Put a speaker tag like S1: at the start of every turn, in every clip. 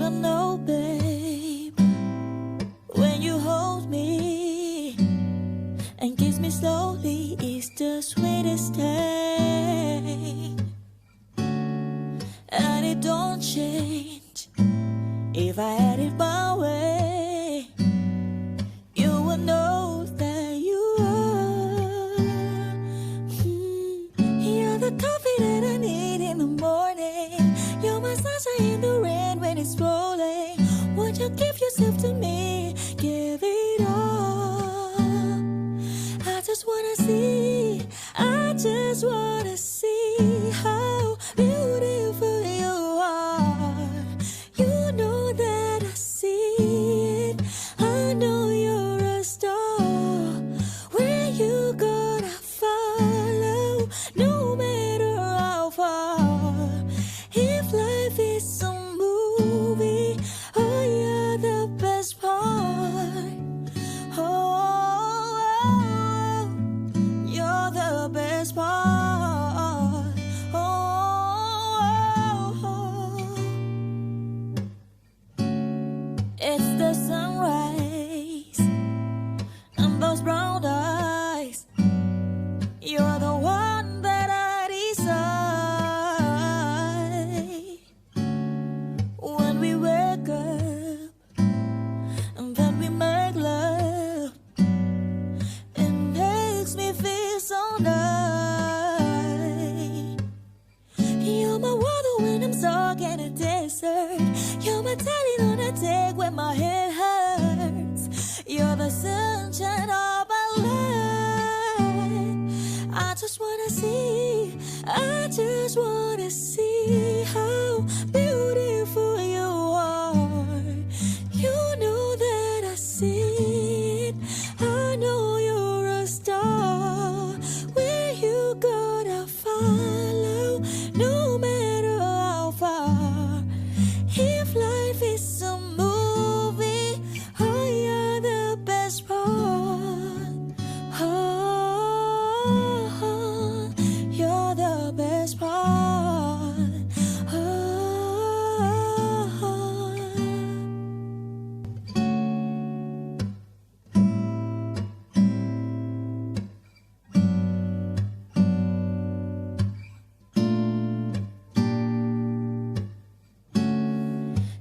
S1: don't know, babe, when you hold me and kiss me slowly, it's the sweetest thing. And it don't change if I had it my way. You will know that you are. You're the coffee that I need in the morning. You're my sunshine in the rain when it's rolling. Won't you give yourself to me? Give it all. I just wanna see, I just wanna see how beautiful you are. You know that I see it. I know you're a star. Where you gonna follow, no matter how far. If life is a movie, oh, you're the best part. Oh, you're the best part. Oh, it's the sunrise and those brown eyes. You're the one that I desire. When we wake up and then we make love, it makes me feel so nice. You're my water when I'm stuck in a desert. You're my talent on a day when my head hurts. You're the sunshine of my life. I just wanna see, I just wanna see how beautiful you are. You know that I see it. I know you're a star. Where you gonna follow, no matter how far. If life is a movie, oh, you're the best part. Oh, you're the best part. Oh,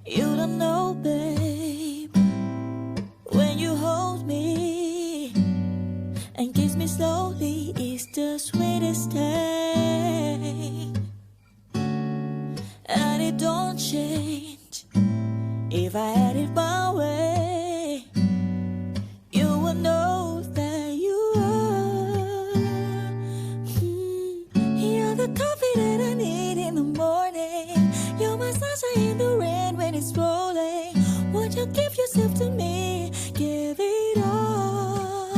S1: you don't know, babe, when you hold me and kiss me slowly, it's the sweetest thing. And it don't change if I had it my way. You will know that you are. You're the coffee that I need in the morning. You're my sunshine in the rain when it's rolling. Won't you give yourself to me? Give it all.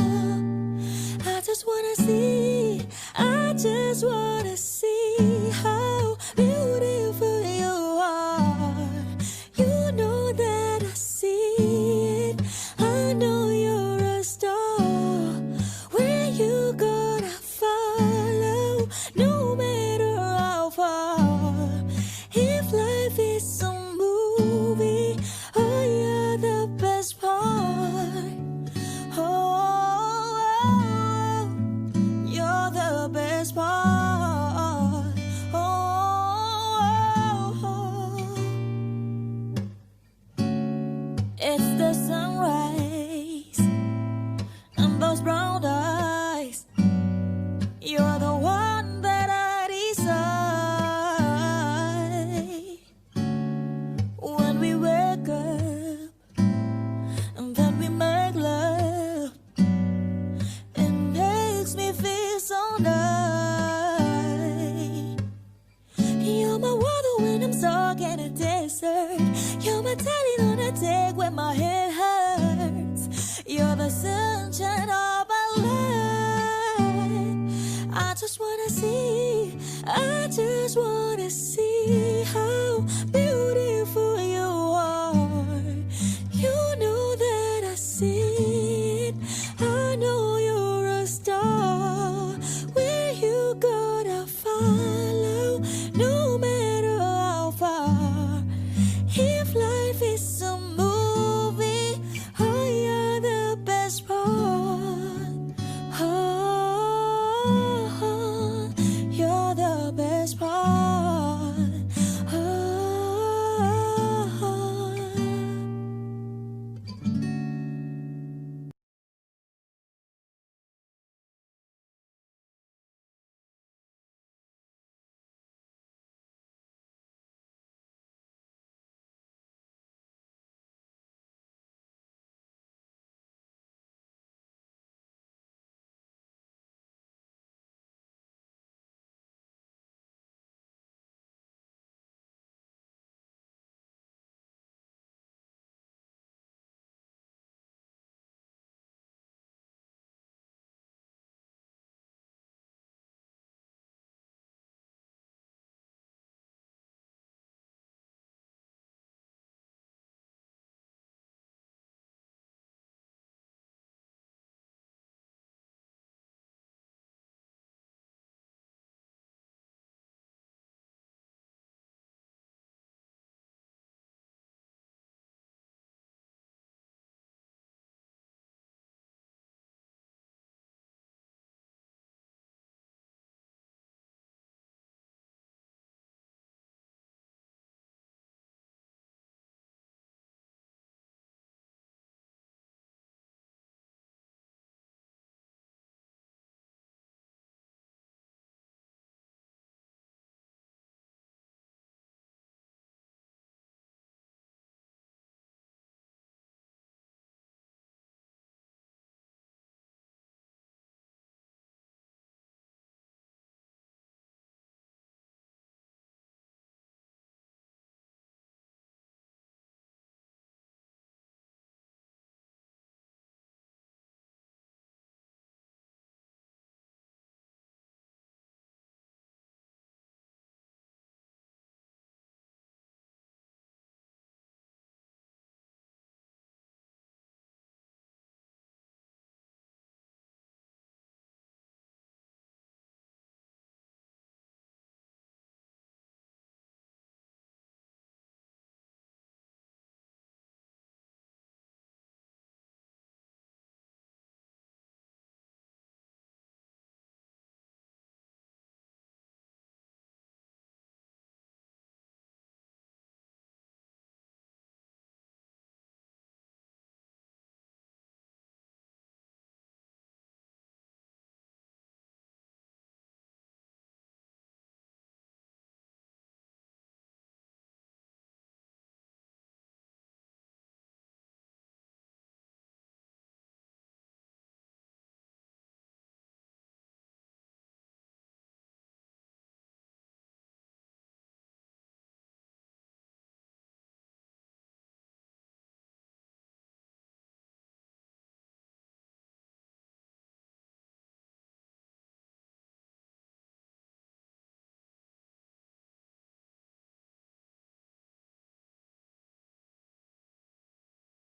S1: I just wanna see, I just wanna see how beautiful you are. You know that I see it. I know you're a star. Where you gonna follow, no matter how far. If life is a movie, oh, you're the best part. Oh, you're the best part. Oh, it's the sunrise and those brown eyes. You're the one that I desire. When we wake up and then we make love, it makes me feel so nice. You're my water when I'm stuck in a desert. You're my talent on a day when my head hurts. You're the sunshine of my life. I just wanna see, I just wanna see how